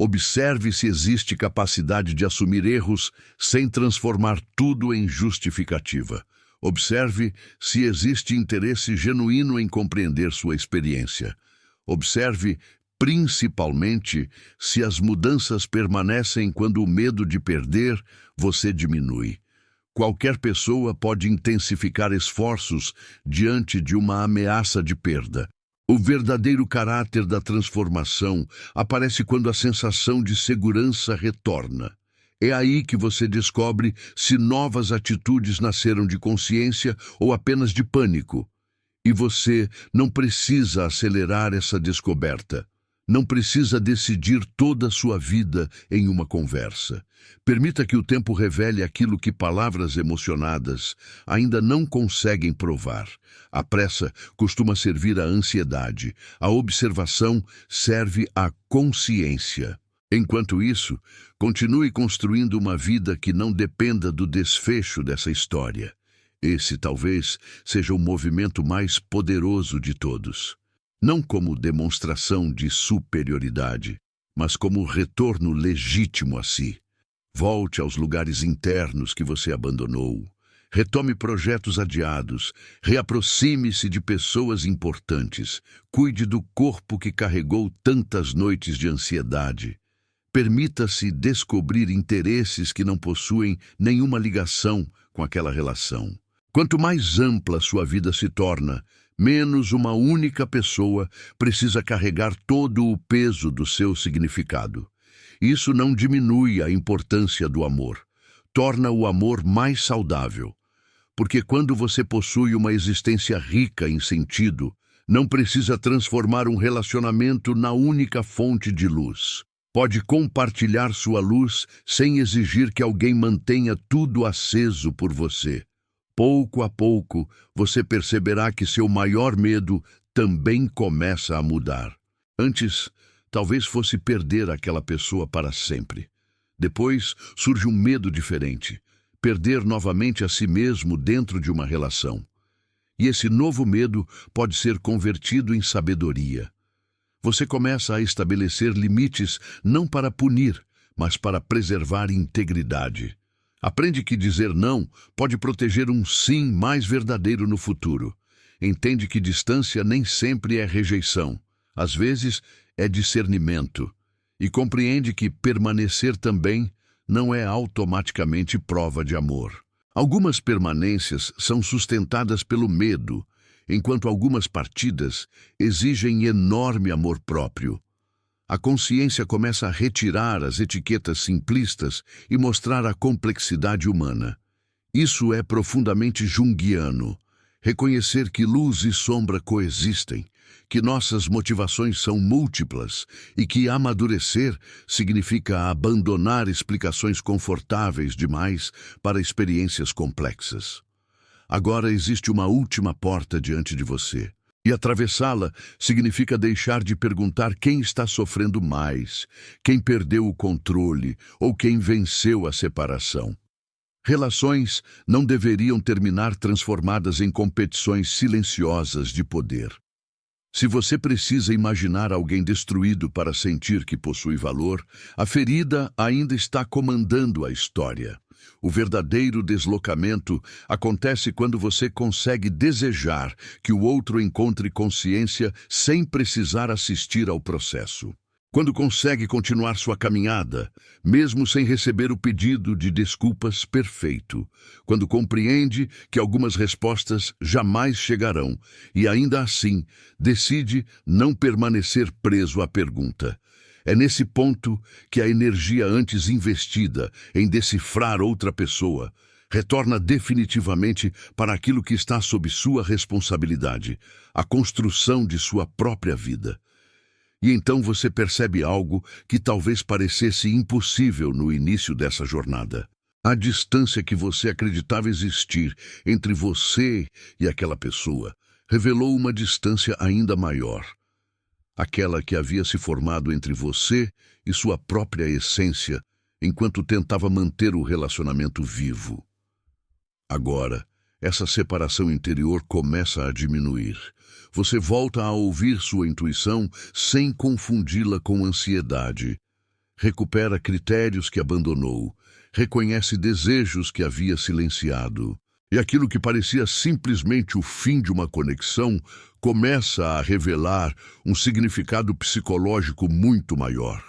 Observe se existe capacidade de assumir erros sem transformar tudo em justificativa. Observe se existe interesse genuíno em compreender sua experiência. Observe, principalmente, se as mudanças permanecem quando o medo de perder você diminui. Qualquer pessoa pode intensificar esforços diante de uma ameaça de perda. O verdadeiro caráter da transformação aparece quando a sensação de segurança retorna. É aí que você descobre se novas atitudes nasceram de consciência ou apenas de pânico. E você não precisa acelerar essa descoberta. Não precisa decidir toda a sua vida em uma conversa. Permita que o tempo revele aquilo que palavras emocionadas ainda não conseguem provar. A pressa costuma servir à ansiedade. A observação serve à consciência. Enquanto isso, continue construindo uma vida que não dependa do desfecho dessa história. Esse talvez seja o movimento mais poderoso de todos. Não como demonstração de superioridade, mas como retorno legítimo a si. Volte aos lugares internos que você abandonou. Retome projetos adiados. Reaproxime-se de pessoas importantes. Cuide do corpo que carregou tantas noites de ansiedade. Permita-se descobrir interesses que não possuem nenhuma ligação com aquela relação. Quanto mais ampla sua vida se torna, menos uma única pessoa precisa carregar todo o peso do seu significado. Isso não diminui a importância do amor. Torna o amor mais saudável. Porque quando você possui uma existência rica em sentido, não precisa transformar um relacionamento na única fonte de luz. Pode compartilhar sua luz sem exigir que alguém mantenha tudo aceso por você. Pouco a pouco, você perceberá que seu maior medo também começa a mudar. Antes, talvez fosse perder aquela pessoa para sempre. Depois, surge um medo diferente, perder novamente a si mesmo dentro de uma relação. E esse novo medo pode ser convertido em sabedoria. Você começa a estabelecer limites não para punir, mas para preservar integridade. Aprende que dizer não pode proteger um sim mais verdadeiro no futuro. Entende que distância nem sempre é rejeição. Às vezes, é discernimento. E compreende que permanecer também não é automaticamente prova de amor. Algumas permanências são sustentadas pelo medo, enquanto algumas partidas exigem enorme amor próprio. A consciência começa a retirar as etiquetas simplistas e mostrar a complexidade humana. Isso é profundamente junguiano. Reconhecer que luz e sombra coexistem, que nossas motivações são múltiplas e que amadurecer significa abandonar explicações confortáveis demais para experiências complexas. Agora existe uma última porta diante de você. E atravessá-la significa deixar de perguntar quem está sofrendo mais, quem perdeu o controle ou quem venceu a separação. Relações não deveriam terminar transformadas em competições silenciosas de poder. Se você precisa imaginar alguém destruído para sentir que possui valor, a ferida ainda está comandando a história. O verdadeiro deslocamento acontece quando você consegue desejar que o outro encontre consciência sem precisar assistir ao processo. Quando consegue continuar sua caminhada, mesmo sem receber o pedido de desculpas perfeito. Quando compreende que algumas respostas jamais chegarão e, ainda assim, decide não permanecer preso à pergunta. É nesse ponto que a energia antes investida em decifrar outra pessoa retorna definitivamente para aquilo que está sob sua responsabilidade, a construção de sua própria vida. E então você percebe algo que talvez parecesse impossível no início dessa jornada. A distância que você acreditava existir entre você e aquela pessoa revelou uma distância ainda maior. Aquela que havia se formado entre você e sua própria essência, enquanto tentava manter o relacionamento vivo. Agora, essa separação interior começa a diminuir. Você volta a ouvir sua intuição sem confundi-la com ansiedade. Recupera critérios que abandonou. Reconhece desejos que havia silenciado. E aquilo que parecia simplesmente o fim de uma conexão começa a revelar um significado psicológico muito maior.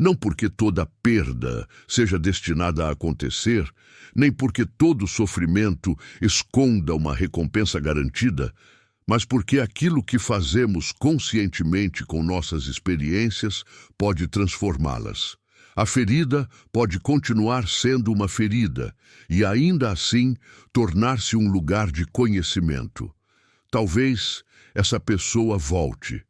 Não porque toda perda seja destinada a acontecer, nem porque todo sofrimento esconda uma recompensa garantida, mas porque aquilo que fazemos conscientemente com nossas experiências pode transformá-las. A ferida pode continuar sendo uma ferida e, ainda assim, tornar-se um lugar de conhecimento. Talvez essa pessoa volte,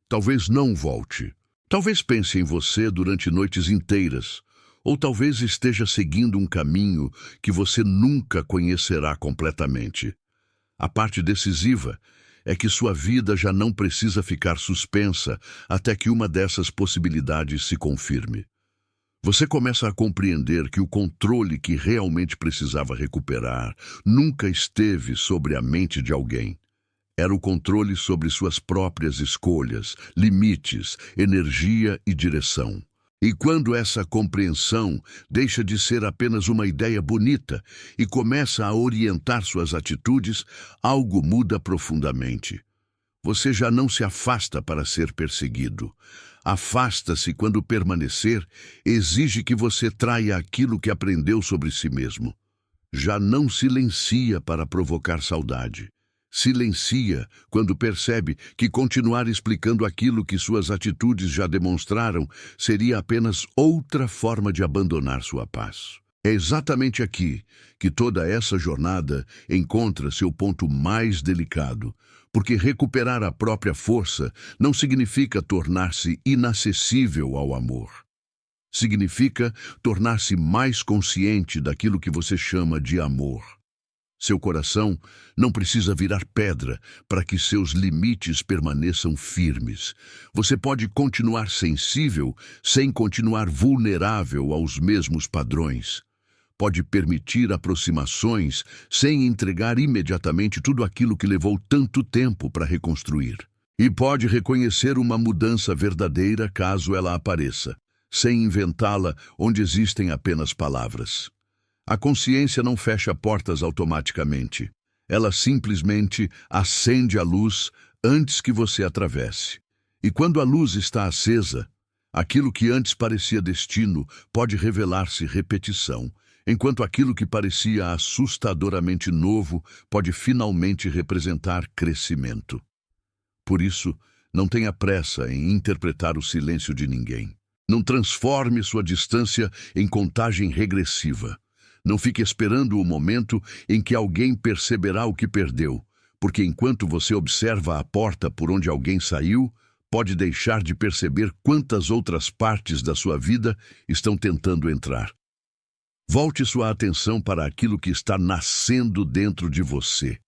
talvez não volte. Talvez pense em você durante noites inteiras, ou talvez esteja seguindo um caminho que você nunca conhecerá completamente. A parte decisiva é que sua vida já não precisa ficar suspensa até que uma dessas possibilidades se confirme. Você começa a compreender que o controle que realmente precisava recuperar nunca esteve sobre a mente de alguém. Era o controle sobre suas próprias escolhas, limites, energia e direção. E quando essa compreensão deixa de ser apenas uma ideia bonita e começa a orientar suas atitudes, algo muda profundamente. Você já não se afasta para ser perseguido. Afasta-se quando permanecer exige que você traia aquilo que aprendeu sobre si mesmo. Já não silencia para provocar saudade. Silencia quando percebe que continuar explicando aquilo que suas atitudes já demonstraram seria apenas outra forma de abandonar sua paz. É exatamente aqui que toda essa jornada encontra seu ponto mais delicado, porque recuperar a própria força não significa tornar-se inacessível ao amor. Significa tornar-se mais consciente daquilo que você chama de amor. Seu coração não precisa virar pedra para que seus limites permaneçam firmes. Você pode continuar sensível sem continuar vulnerável aos mesmos padrões. Pode permitir aproximações sem entregar imediatamente tudo aquilo que levou tanto tempo para reconstruir. E pode reconhecer uma mudança verdadeira caso ela apareça, sem inventá-la onde existem apenas palavras. A consciência não fecha portas automaticamente. Ela simplesmente acende a luz antes que você atravesse. E quando a luz está acesa, aquilo que antes parecia destino pode revelar-se repetição, enquanto aquilo que parecia assustadoramente novo pode finalmente representar crescimento. Por isso, não tenha pressa em interpretar o silêncio de ninguém. Não transforme sua distância em contagem regressiva. Não fique esperando o momento em que alguém perceberá o que perdeu, porque enquanto você observa a porta por onde alguém saiu, pode deixar de perceber quantas outras partes da sua vida estão tentando entrar. Volte sua atenção para aquilo que está nascendo dentro de você.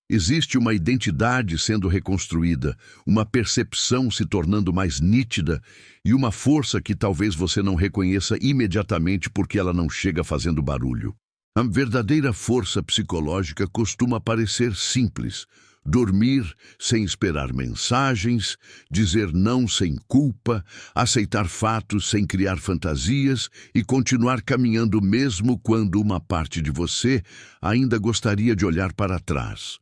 Existe uma identidade sendo reconstruída, uma percepção se tornando mais nítida e uma força que talvez você não reconheça imediatamente porque ela não chega fazendo barulho. A verdadeira força psicológica costuma parecer simples: dormir sem esperar mensagens, dizer não sem culpa, aceitar fatos sem criar fantasias e continuar caminhando mesmo quando uma parte de você ainda gostaria de olhar para trás.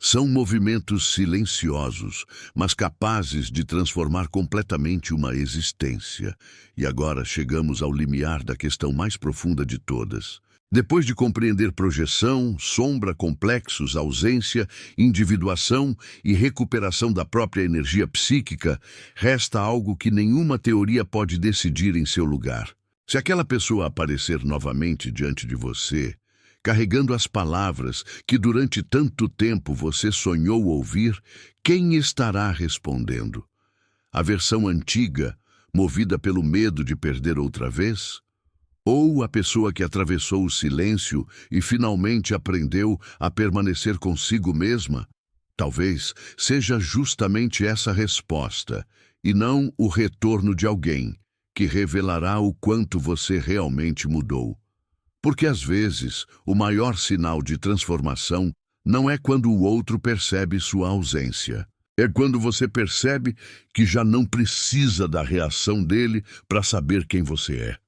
São movimentos silenciosos, mas capazes de transformar completamente uma existência. E agora chegamos ao limiar da questão mais profunda de todas. Depois de compreender projeção, sombra, complexos, ausência, individuação e recuperação da própria energia psíquica, resta algo que nenhuma teoria pode decidir em seu lugar. Se aquela pessoa aparecer novamente diante de você, carregando as palavras que durante tanto tempo você sonhou ouvir, quem estará respondendo? A versão antiga, movida pelo medo de perder outra vez? Ou a pessoa que atravessou o silêncio e finalmente aprendeu a permanecer consigo mesma? Talvez seja justamente essa resposta, e não o retorno de alguém, que revelará o quanto você realmente mudou. Porque às vezes o maior sinal de transformação não é quando o outro percebe sua ausência. É quando você percebe que já não precisa da reação dele para saber quem você é.